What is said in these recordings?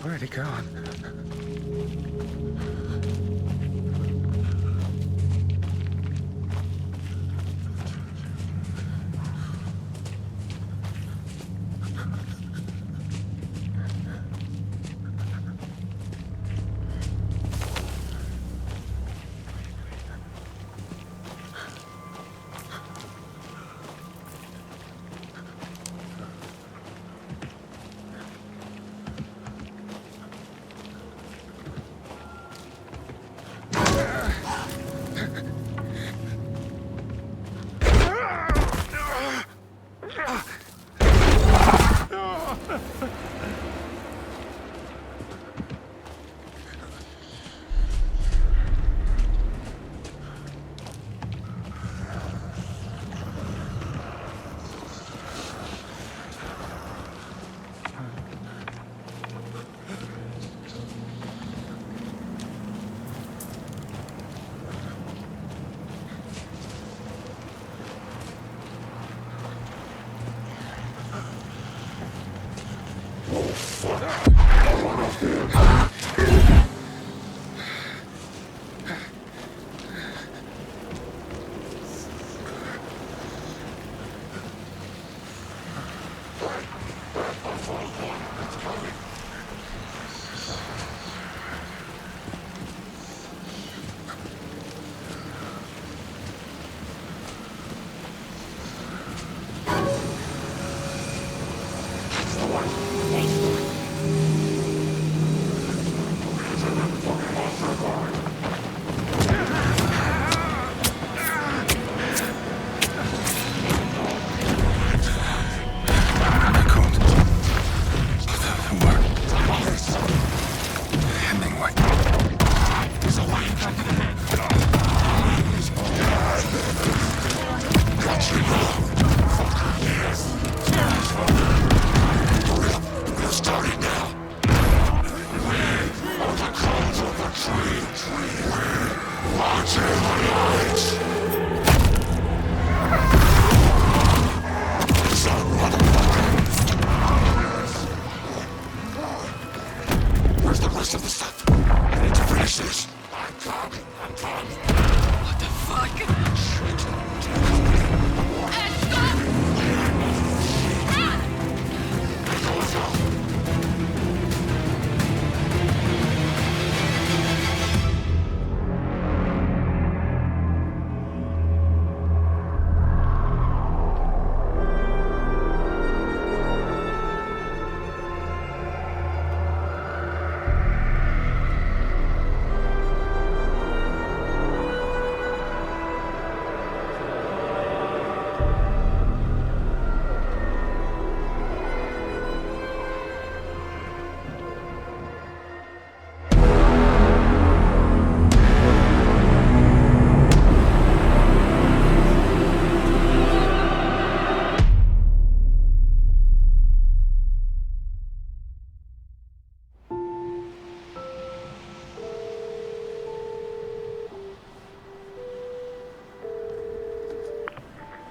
Where'd he gone?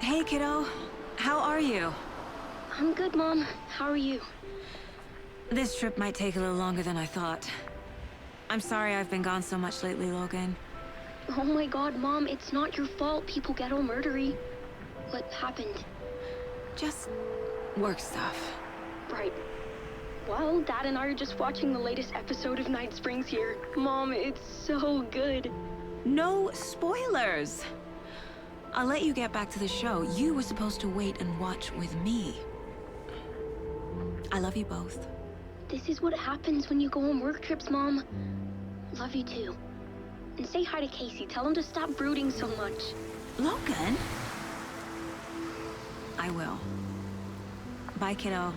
Hey, kiddo. How are you? I'm good, Mom. How are you? This trip might take a little longer than I thought. I'm sorry I've been gone so much lately, Logan. Oh my god, Mom, it's not your fault people get all murdery. What happened? Just work stuff. Right. Well, Dad and I are just watching the latest episode of Night Springs here. Mom, it's so good. No spoilers! I'll let you get back to the show. You were supposed to wait and watch with me. I love you both. This is what happens when you go on work trips, Mom. Love you too. And say hi to Casey. Tell him to stop brooding so much. Logan? I will. Bye, kiddo.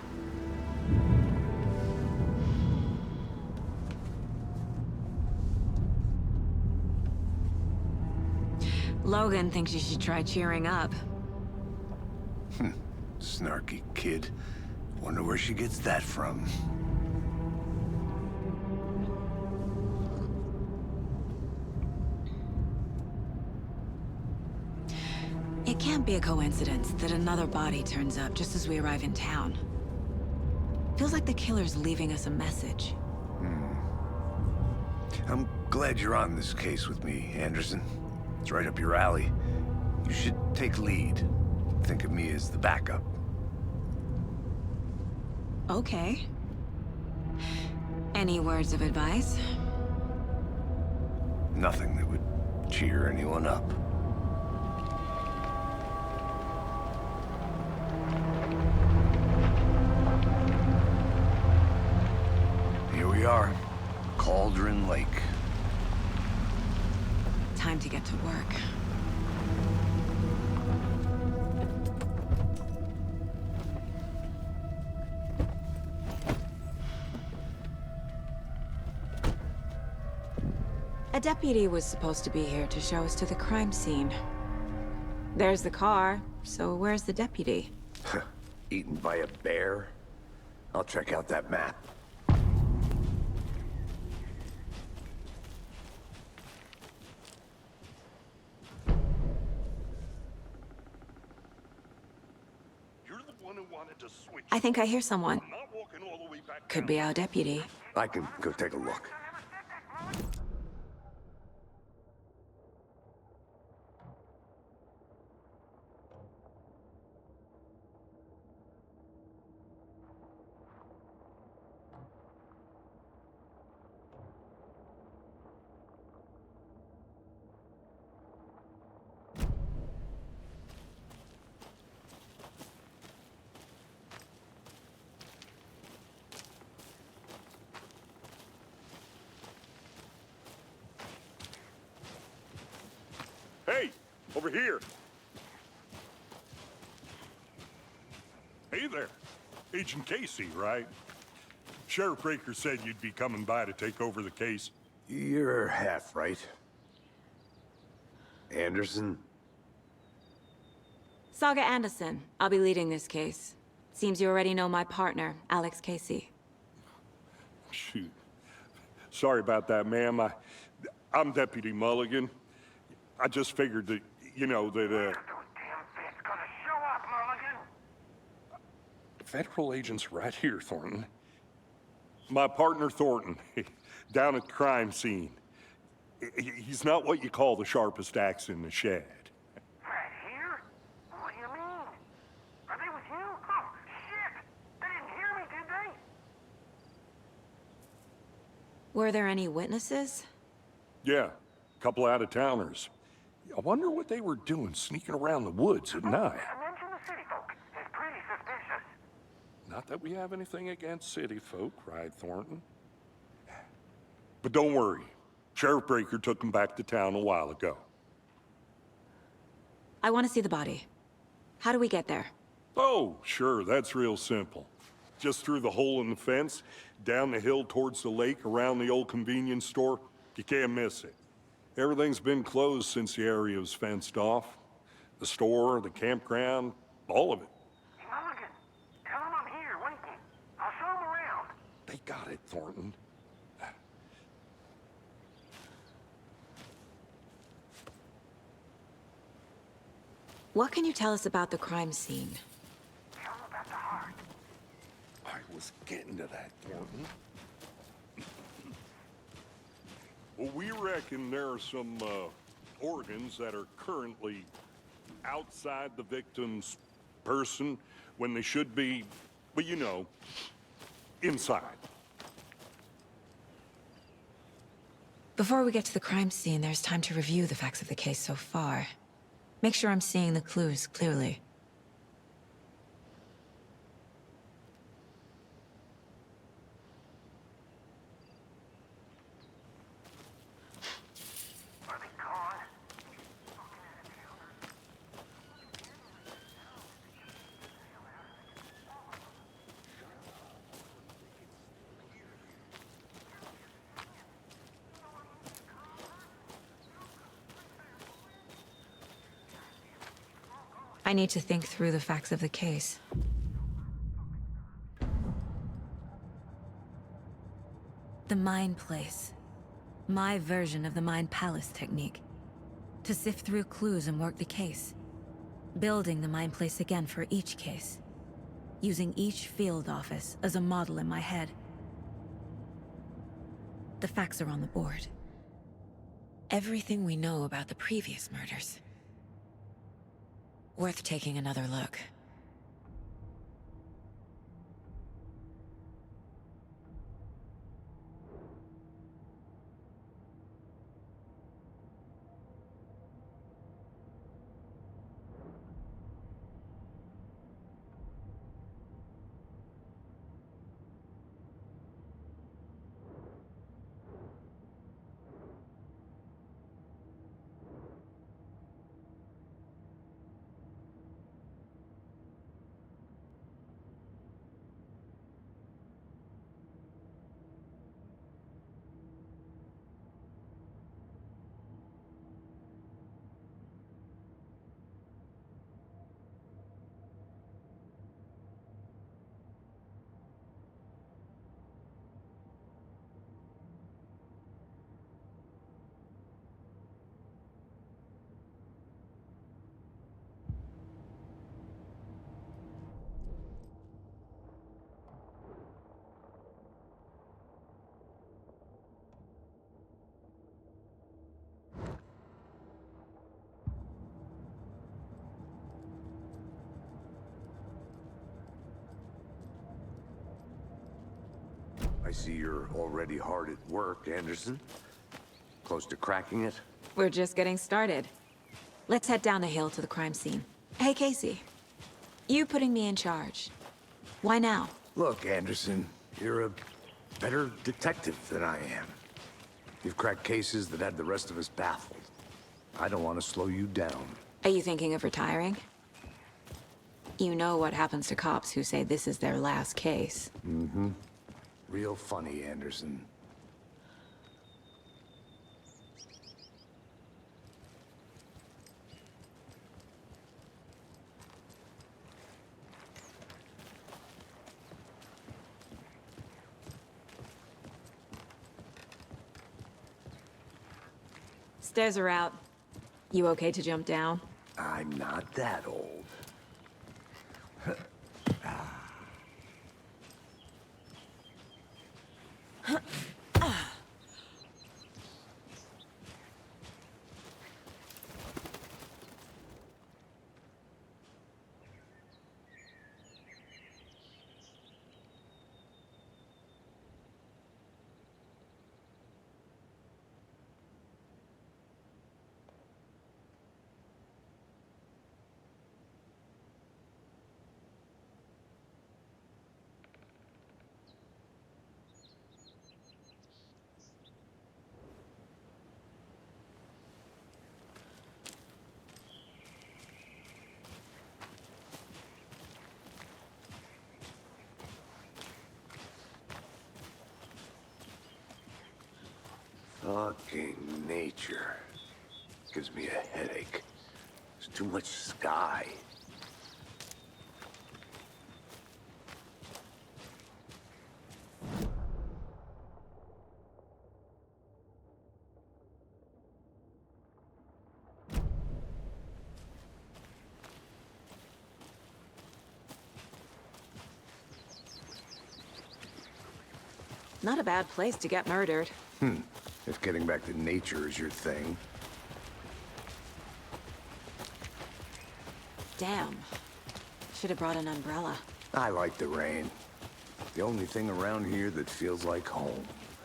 Logan thinks you should try cheering up. Snarky kid. Wonder where she gets that from. It can't be a coincidence that another body turns up just as we arrive in town. Feels like the killer's leaving us a message. I'm glad you're on this case with me, Anderson. It's right up your alley. You should take lead. Think of me as the backup. Okay. Any words of advice? Nothing that would cheer anyone up. Here we are, Cauldron Lake. Time to get to work. A deputy was supposed to be here to show us to the crime scene. There's the car, so where's the deputy? Eaten by a bear? I'll check out that map. You're the one who wanted to switch. I think I hear someone. I'm not walking all the way back Could down. be our deputy. I can go take a look. Hey, over here. Hey there. Agent Casey, right? Sheriff Breaker said you'd be coming by to take over the case. You're half right. Anderson? Saga Anderson. I'll be leading this case. Seems you already know my partner, Alex Casey. Shoot. Sorry about that, ma'am. I'm Deputy Mulligan. I just figured that, you know, that, Federal agents right here, Thornton. My partner, Thornton, down at the crime scene. He's not what you call the sharpest axe in the shed. Right here? What do you mean? Are they with you? Oh, shit! They didn't hear me, did they? Were there any witnesses? Yeah, a couple out-of-towners. I wonder what they were doing sneaking around the woods at night. I mentioned the city folk. It's pretty suspicious. Not that we have anything against city folk, cried Thornton. But don't worry. Sheriff Breaker took them back to town a while ago. I want to see the body. How do we get there? Oh, sure, that's real simple. Just through the hole in the fence, down the hill towards the lake, around the old convenience store. You can't miss it. Everything's been closed since the area was fenced off. The store, the campground, all of it. Mulligan, tell them I'm here, waiting. I'll show them around. They got it, Thornton. What can you tell us about the crime scene? Tell them about the heart. I was getting to that, Thornton. Well, we reckon there are some organs that are currently outside the victim's person when they should be, well, you know, inside. Before we get to the crime scene, there's time to review the facts of the case so far. Make sure I'm seeing the clues clearly. Are they gone? I need to think through the facts of the case. The Mind Place. My version of the Mind Palace technique. To sift through clues and work the case. Building the Mind Place again for each case. Using each field office as a model in my head. The facts are on the board. Everything we know about the previous murders. Worth taking another look. I see you're already hard at work, Anderson. Close to cracking it? We're just getting started. Let's head down the hill to the crime scene. Hey, Casey. You putting me in charge. Why now? Look, Anderson, you're a better detective than I am. You've cracked cases that had the rest of us baffled. I don't want to slow you down. Are you thinking of retiring? You know what happens to cops who say this is their last case. Mm-hmm. Real funny, Anderson. Stairs are out. You okay to jump down? I'm not that old. Fucking nature. Gives me a headache. There's too much sky. Not a bad place to get murdered. If getting back to nature is your thing. Damn. Should have brought an umbrella. I like the rain. The only thing around here that feels like home.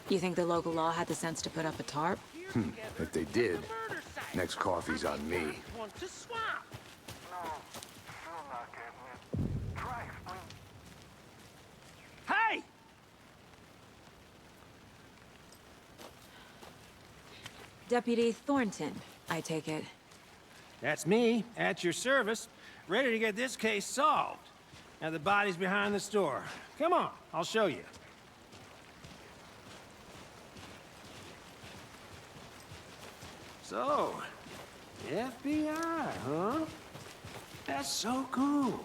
You think the local law had the sense to put up a tarp? If they did, next coffee's on me. Want to swap? No, still not getting it. Try explain. Hey! Deputy Thornton, I take it. That's me, at your service, ready to get this case solved. Now the body's behind the store. Come on, I'll show you. So, FBI, huh? That's so cool.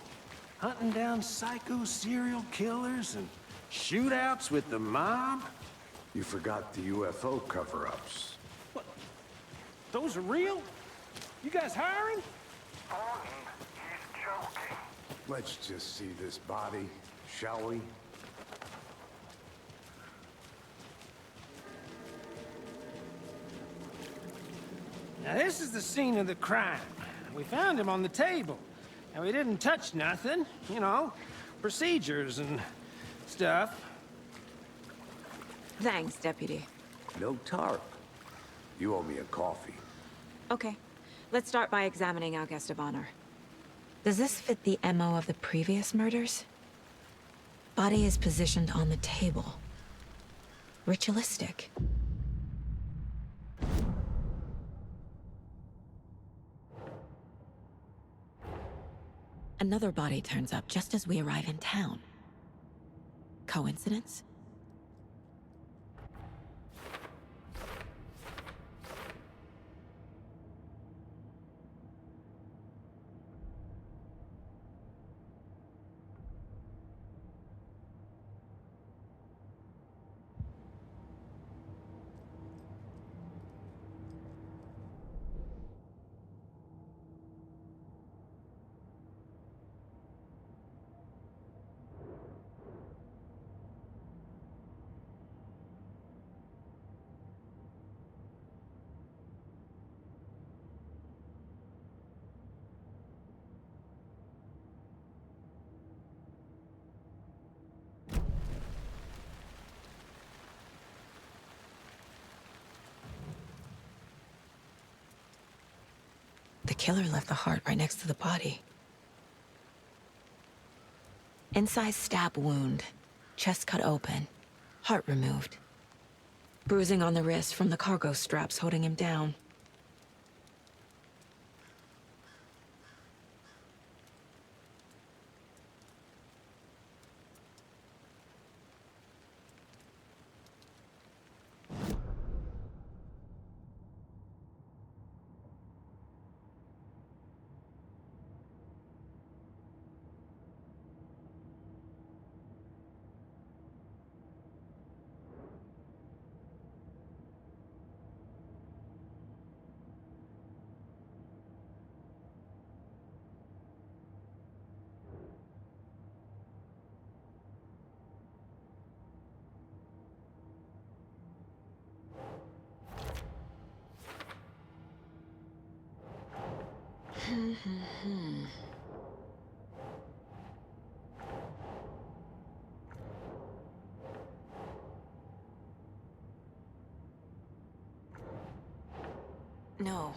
Hunting down psycho serial killers and shootouts with the mob. You forgot the UFO cover-ups. What? Those are real? You guys hiring? Thornton, he's joking. Let's just see this body, shall we? Now, this is the scene of the crime. We found him on the table. And we didn't touch nothing, you know, procedures and stuff. Thanks, Deputy. No tarp. You owe me a coffee. Okay, let's start by examining our guest of honor. Does this fit the MO of the previous murders? Body is positioned on the table. Ritualistic. Another body turns up just as we arrive in town. Coincidence? The killer left the heart right next to the body. Incised stab wound, chest cut open, heart removed. Bruising on the wrist from the cargo straps holding him down. No.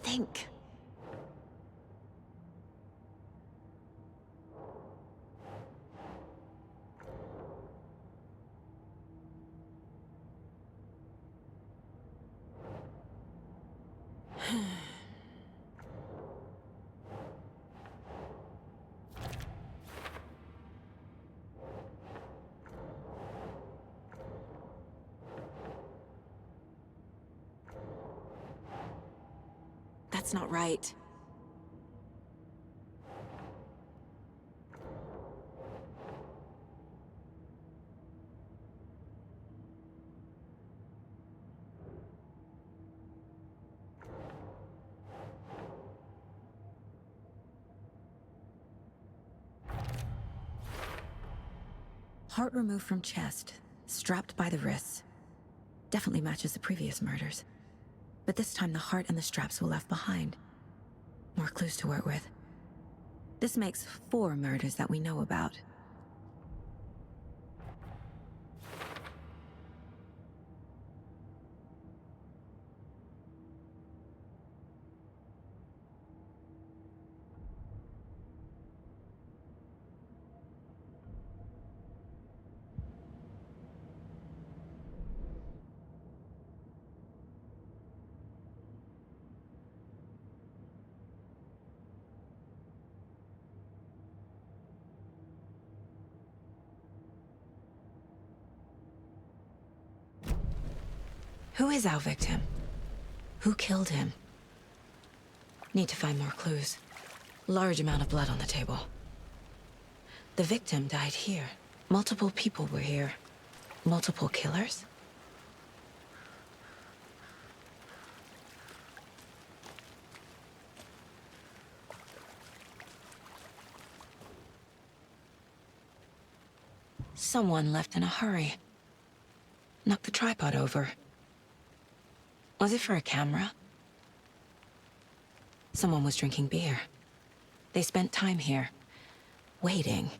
Think. That's not right. Heart removed from chest, strapped by the wrists. Definitely matches the previous murders. But this time the heart and the straps were left behind. More clues to work with. This makes 4 murders that we know about. Who is our victim? Who killed him? Need to find more clues. Large amount of blood on the table. The victim died here. Multiple people were here. Multiple killers? Someone left in a hurry. Knocked the tripod over. Was it for a camera? Someone was drinking beer. They spent time here, waiting.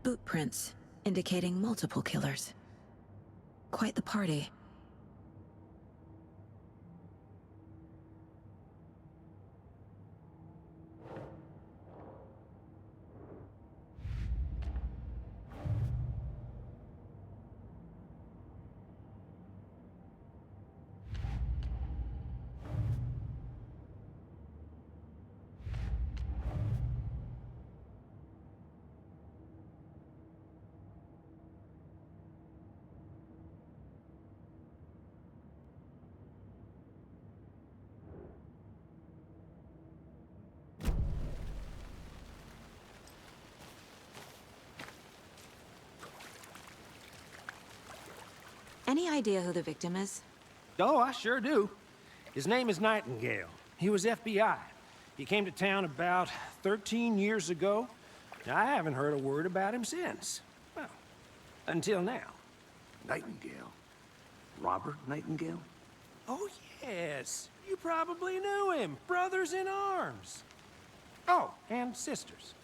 Boot prints, indicating multiple killers. Quite the party. Any idea who the victim is? Oh, I sure do. His name is Nightingale. He was FBI. He came to town about 13 years ago. I haven't heard a word about him since. Well, until now. Nightingale? Robert Nightingale? Oh, yes. You probably knew him. Brothers in arms. Oh, and sisters.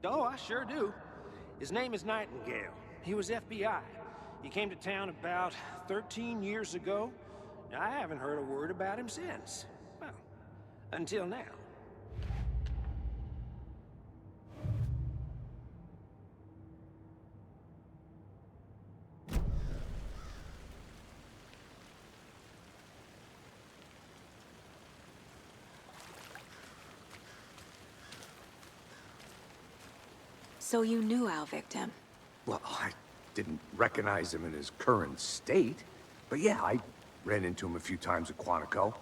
Oh, I sure do. His name is Nightingale. He was FBI. He came to town about 13 years ago. I haven't heard a word about him since. Well, until now. So you knew our victim? Well, I didn't recognize him in his current state. But yeah, I ran into him a few times at Quantico.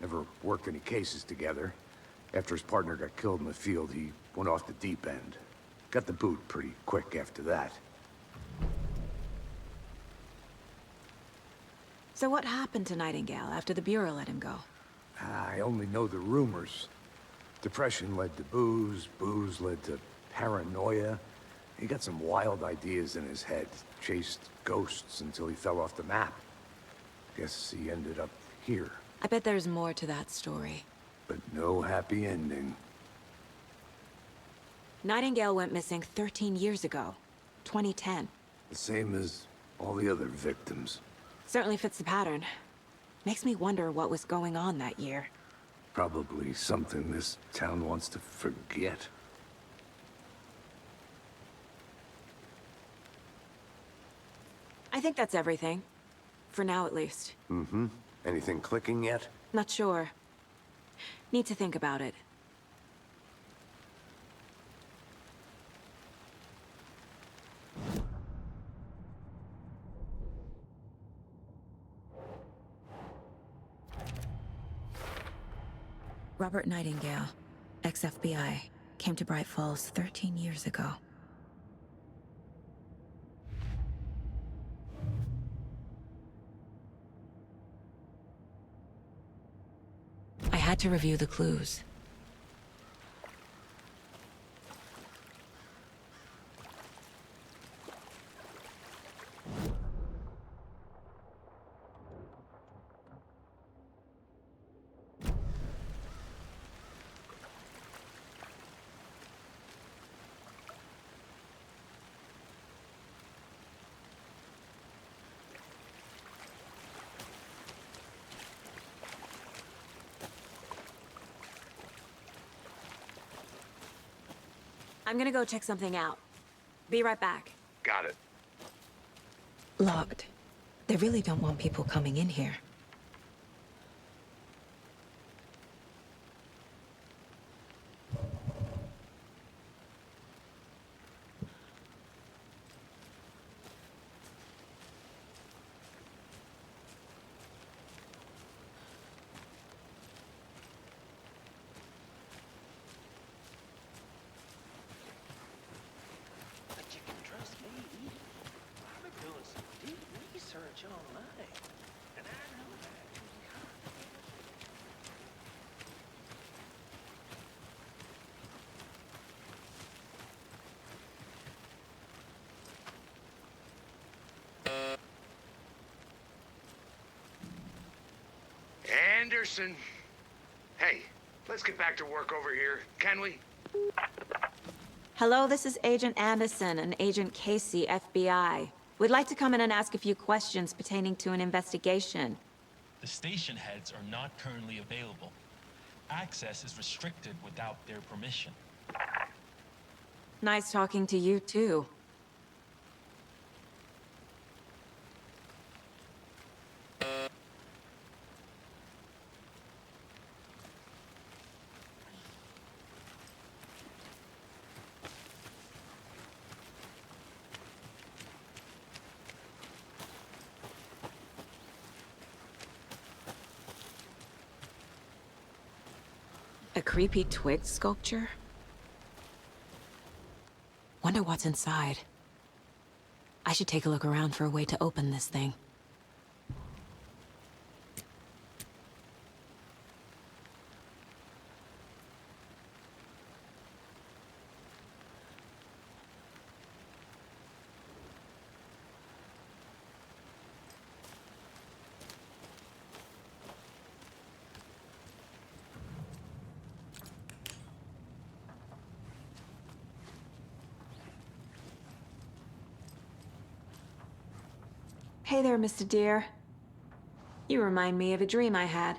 Never worked any cases together. After his partner got killed in the field, he went off the deep end. Got the boot pretty quick after that. So what happened to Nightingale after the Bureau let him go? I only know the rumors. Depression led to booze, booze led to paranoia. He got some wild ideas in his head. Chased ghosts until he fell off the map. Guess he ended up here. I bet there's more to that story. But no happy ending. Nightingale went missing 13 years ago. 2010. The same as all the other victims. Certainly fits the pattern. Makes me wonder what was going on that year. Probably something this town wants to forget. I think that's everything. For now, at least. Mm-hmm. Anything clicking yet? Not sure. Need to think about it. Robert Nightingale, ex-FBI, came to Bright Falls 13 years ago. I had to review the clues. I'm gonna go check something out. Be right back. Got it. Locked. They really don't want people coming in here. But you can trust me. I've been doing some deep research online, and I know that. Anderson. Hey, let's get back to work over here, can we? Hello, this is Agent Anderson and Agent Casey, FBI. We'd like to come in and ask a few questions pertaining to an investigation. The station heads are not currently available. Access is restricted without their permission. Nice talking to you, too. A creepy twig sculpture? Wonder what's inside. I should take a look around for a way to open this thing. Hey there, Mr. Deer. You remind me of a dream I had.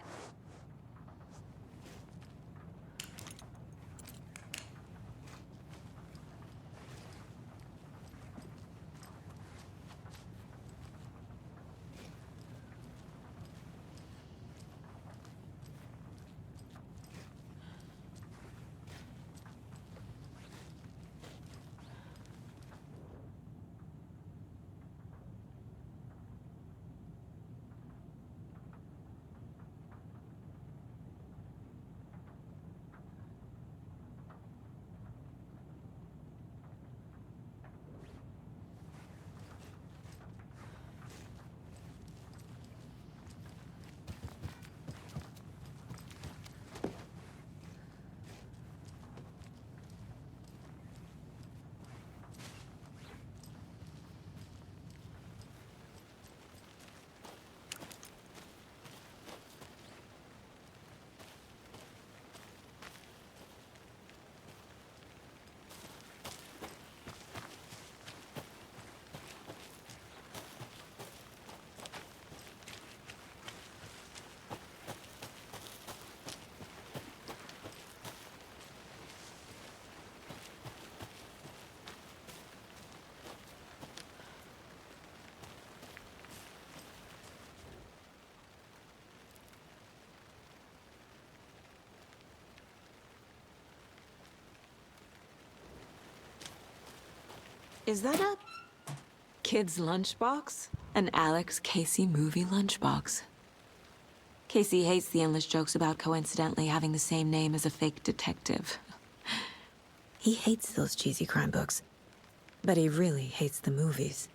Is that a kid's lunchbox? An Alex Casey movie lunchbox. Casey hates the endless jokes about coincidentally having the same name as a fake detective. He hates those cheesy crime books, but he really hates the movies.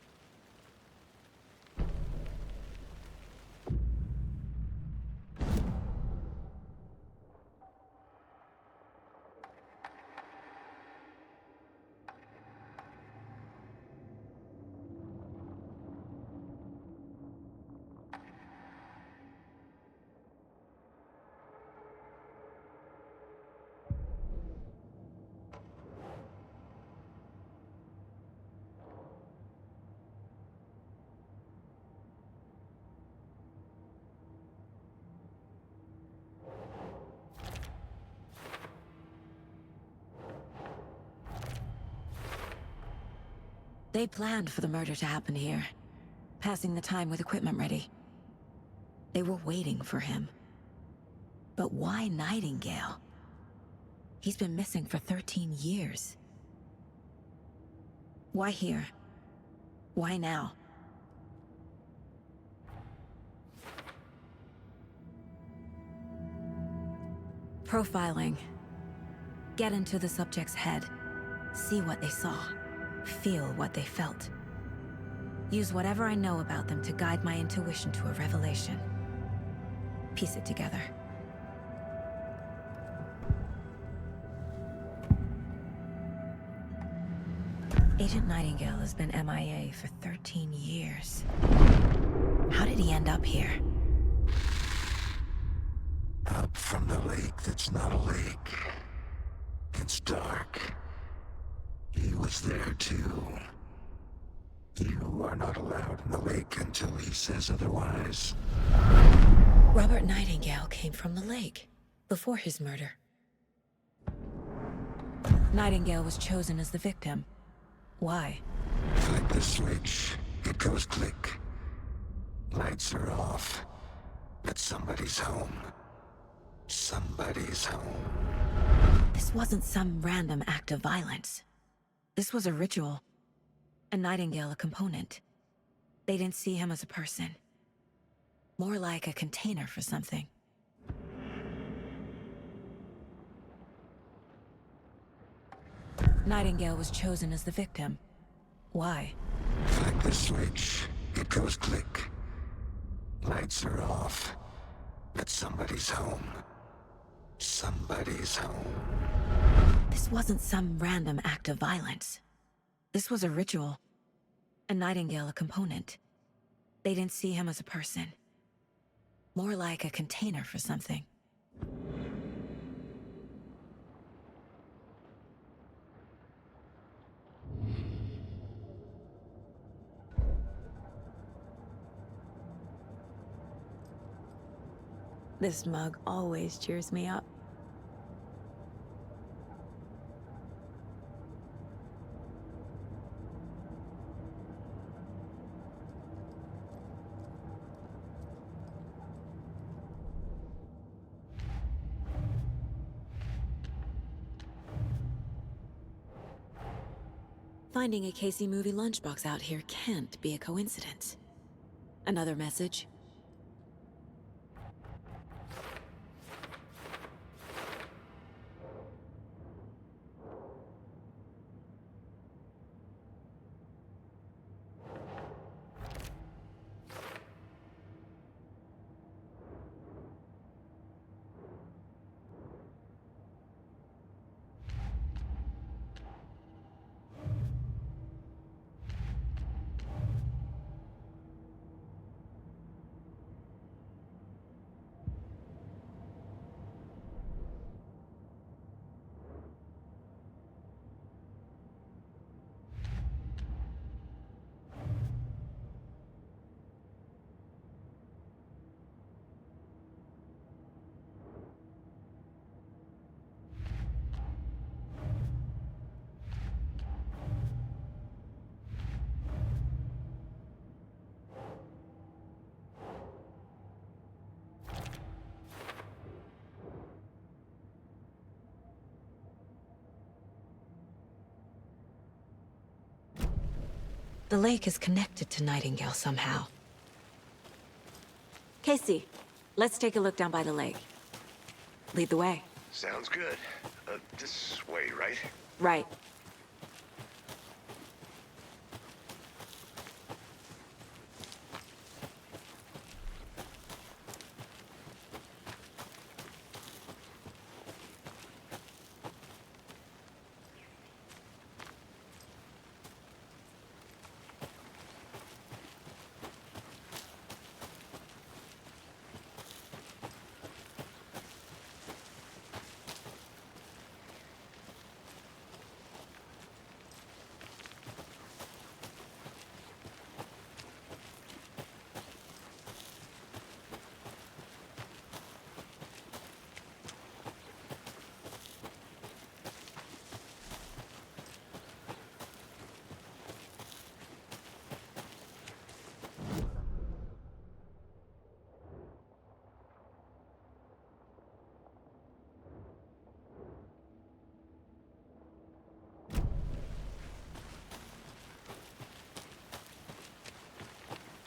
They planned for the murder to happen here, passing the time with equipment ready. They were waiting for him. But why Nightingale? He's been missing for 13 years. Why here? Why now? Profiling. Get into the subject's head. See what they saw. Feel what they felt. Use whatever I know about them to guide my intuition to a revelation. Piece it together. Agent Nightingale has been MIA for 13 years. How did he end up here? Up from the lake that's not a lake. It's dark. He was there too. You are not allowed in the lake until he says otherwise. Robert Nightingale came from the lake, before his murder. Nightingale was chosen as the victim. Why? Flick the switch, it goes click. Lights are off, but somebody's home. Somebody's home. This wasn't some random act of violence. This was a ritual. And Nightingale a component. They didn't see him as a person. More like a container for something. Nightingale was chosen as the victim. Why? Flick the switch, it goes click. Lights are off, but somebody's home. Somebody's home. This wasn't some random act of violence. This was a ritual. And Nightingale a component. They didn't see him as a person. More like a container for something. This mug always cheers me up. Finding a Casey movie lunchbox out here can't be a coincidence. Another message? The lake is connected to Nightingale somehow. Casey, let's take a look down by the lake. Lead the way. Sounds good. This way, right? Right.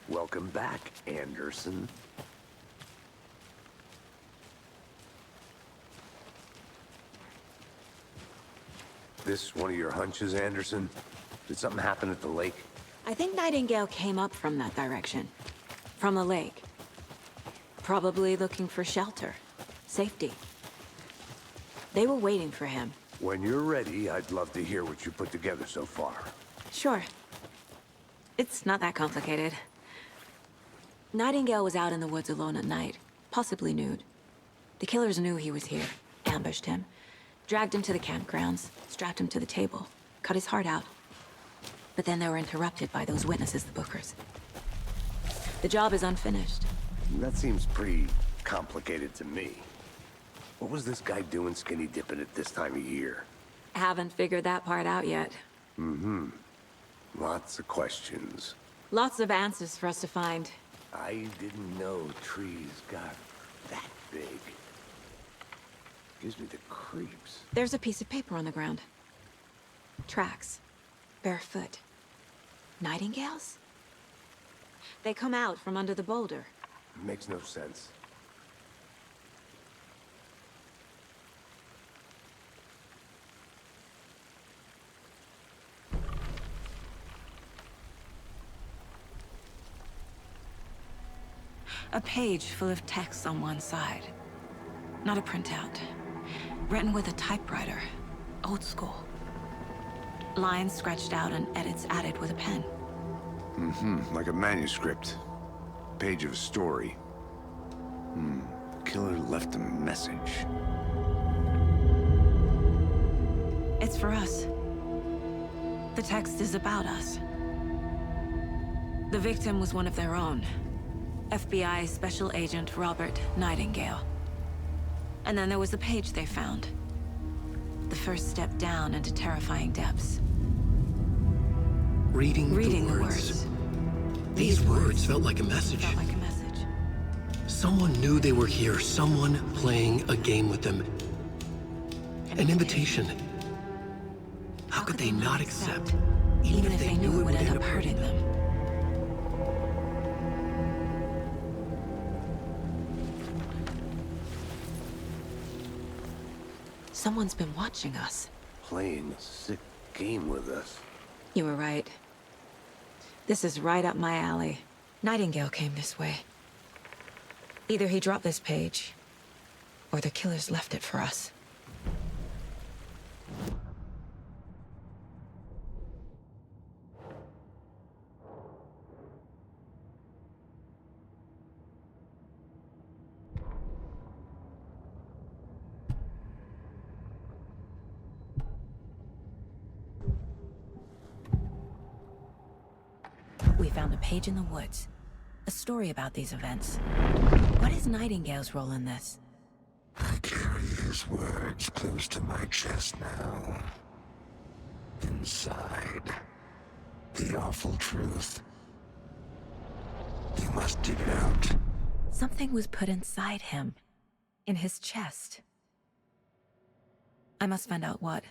Welcome back, Anderson. This one of your hunches, Anderson? Did something happen at the lake? I think Nightingale came up from that direction. From the lake. Probably looking for shelter. Safety. They were waiting for him. When you're ready, I'd love to hear what you put together so far. Sure. It's not that complicated. Nightingale was out in the woods alone at night, possibly nude. The killers knew he was here, ambushed him, dragged him to the campgrounds, strapped him to the table, cut his heart out. But then they were interrupted by those witnesses, the Bookers. The job is unfinished. That seems pretty complicated to me. What was this guy doing skinny dipping at this time of year? Haven't figured that part out yet. Mm-hmm. Lots of questions. Lots of answers for us to find. I didn't know trees got that big. Gives me the creeps. There's a piece of paper on the ground. Tracks. Barefoot. Nightingales? They come out from under the boulder. Makes no sense. A page full of text on one side. Not a printout. Written with a typewriter. Old school. Lines scratched out and edits added with a pen. Mm-hmm. Like a manuscript. Page of a story. Killer left a message. It's for us. The text is about us. The victim was one of their own. FBI Special Agent Robert Nightingale. And then there was the page they found. The first step down into terrifying depths. Reading the words. These words felt like a message. Felt like a message. Someone knew they were here, someone playing a game with them. An invitation. How could they not accept, even if they knew it would end up hurting them? Someone's been watching us. Playing a sick game with us. You were right. This is right up my alley. Nightingale came this way. Either he dropped this page, or the killers left it for us. We found a page in the woods. A story about these events. What is Nightingale's role in this? I carry his words close to my chest now. Inside, the awful truth. You must dig it out. Something was put inside him. In his chest. I must find out what.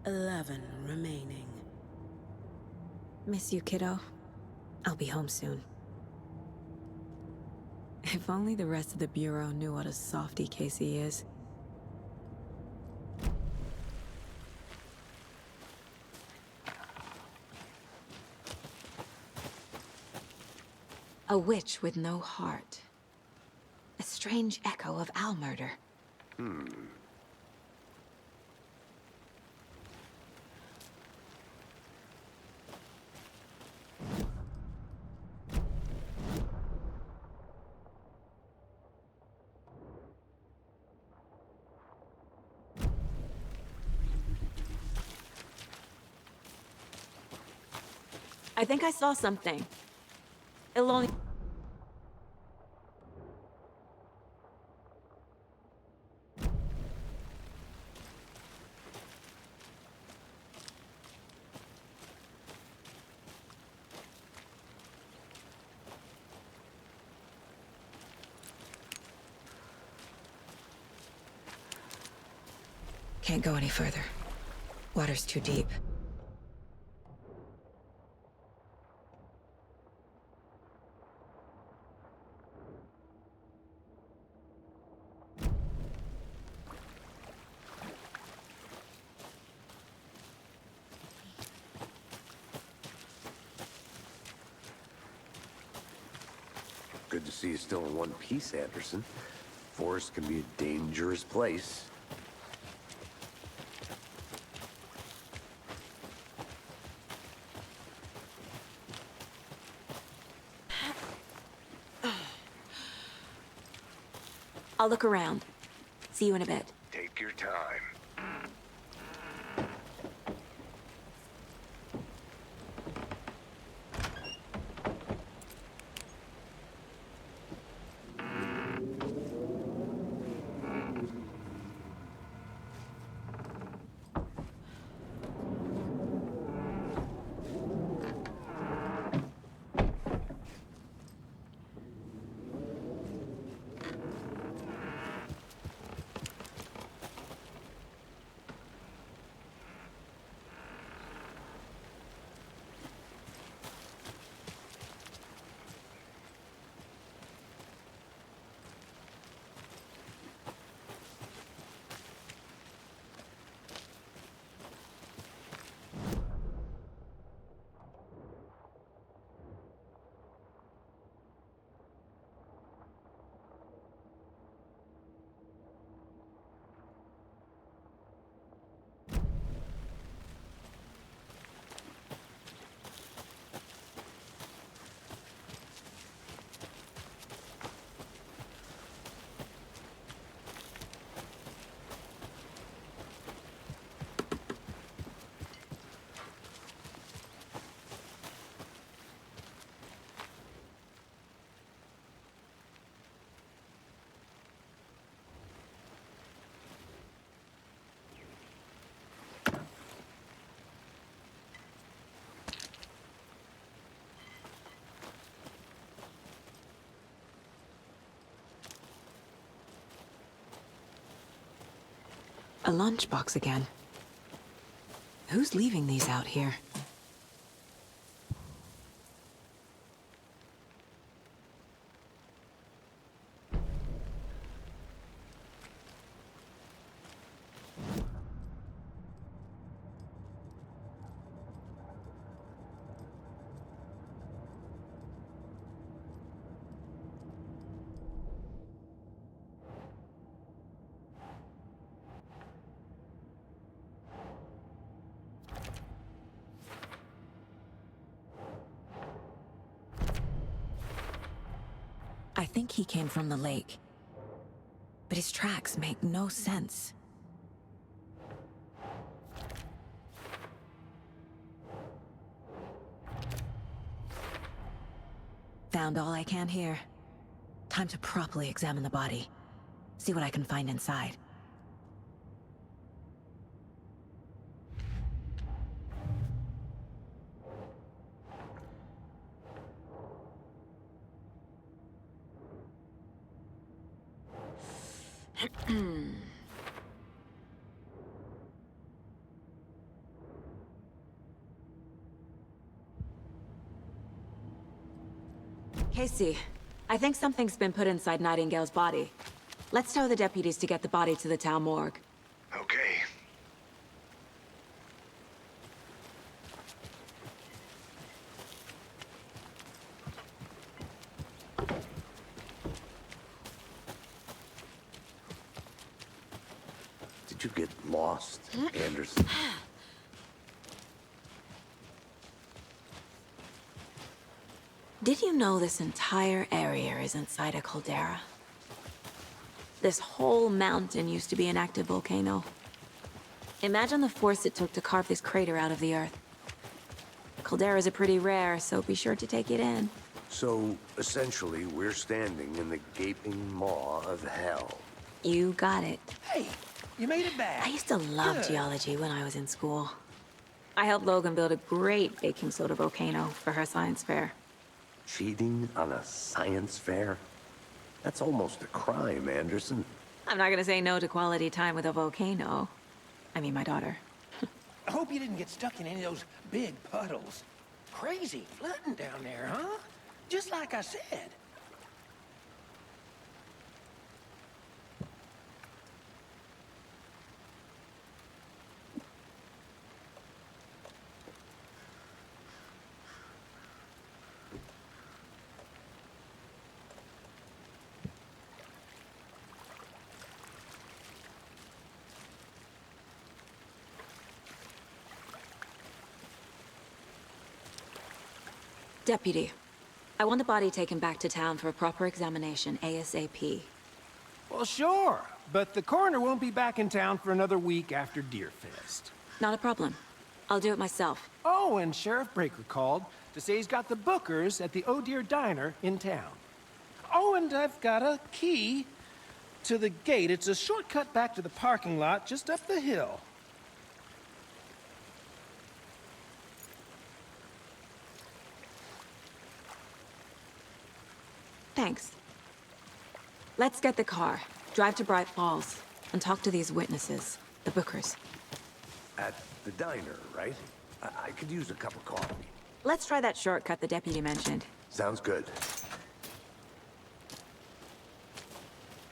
11 remaining. Miss you, kiddo. I'll be home soon. If only the rest of the Bureau knew what a softy Casey is. A witch with no heart. A strange echo of Al murder. I think I saw something. It'll only... Can't go any further. Water's too deep. Good to see you still in one piece, Anderson. Forest can be a dangerous place. I'll look around. See you in a bit. Take your time. A lunchbox again. Who's leaving these out here? I think he came from the lake. But his tracks make no sense. Found all I can here. Time to properly examine the body. See what I can find inside. Casey, I think something's been put inside Nightingale's body. Let's tell the deputies to get the body to the town morgue. Okay. Did you get lost, Anderson? Did you know this entire area is inside a caldera? This whole mountain used to be an active volcano. Imagine the force it took to carve this crater out of the earth. Calderas are pretty rare, so be sure to take it in. So, essentially, we're standing in the gaping maw of hell. You got it. Hey, you made it back. I used to love geology when I was in school. I helped Logan build a great baking soda volcano for her science fair. Cheating on a science fair? That's almost a crime, Anderson. I'm not gonna say no to quality time with a volcano. I mean, my daughter. I hope you didn't get stuck in any of those big puddles. Crazy flooding down there, huh? Just like I said. Deputy, I want the body taken back to town for a proper examination ASAP. Well, sure, but the coroner won't be back in town for another week after Deerfest. Not a problem. I'll do it myself. Oh, and Sheriff Breaker called to say he's got the bookers at the Oh Dear Diner in town. Oh, and I've got a key to the gate. It's a shortcut back to the parking lot just up the hill. Thanks. Let's get the car, drive to Bright Falls, and talk to these witnesses, the bookers. At the diner, right? I could use a cup of coffee. Let's try that shortcut the deputy mentioned. Sounds good.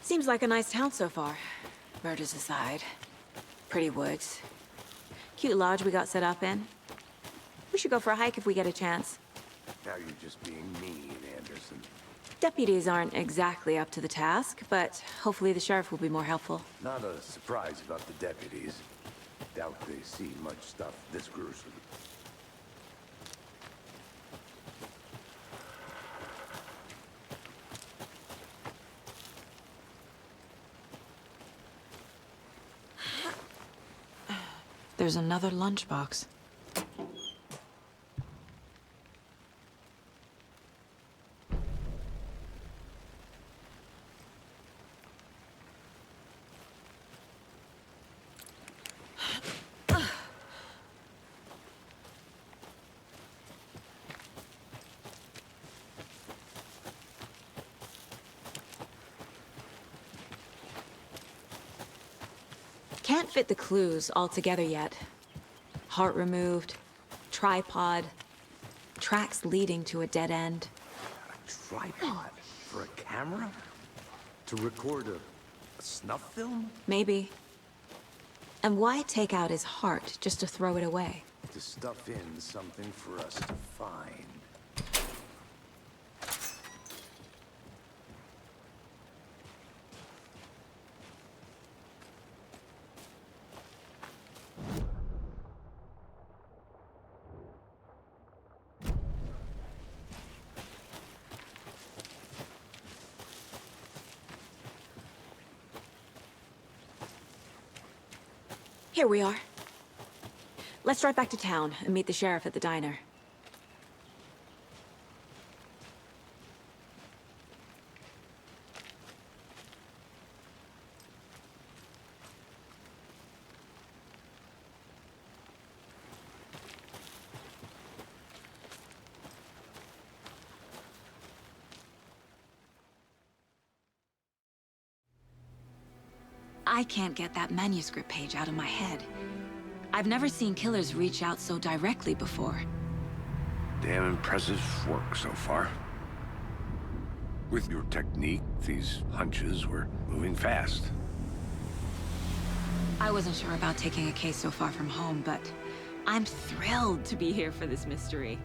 Seems like a nice town so far. Murders aside. Pretty woods. Cute lodge we got set up in. We should go for a hike if we get a chance. Now you're just being mean, Anderson. Deputies aren't exactly up to the task, but hopefully the sheriff will be more helpful. Not a surprise about the deputies. Doubt they see much stuff this gruesome. There's another lunchbox. Can't fit the clues all together yet. Heart removed, tripod, tracks leading to a dead end. A tripod? For a camera? To record a snuff film? Maybe. And why take out his heart just to throw it away? To stuff in something for us to find. Here we are. Let's drive back to town and meet the sheriff at the diner. I can't get that manuscript page out of my head. I've never seen killers reach out so directly before. Damn impressive work so far. With your technique, these hunches were moving fast. I wasn't sure about taking a case so far from home, but I'm thrilled to be here for this mystery.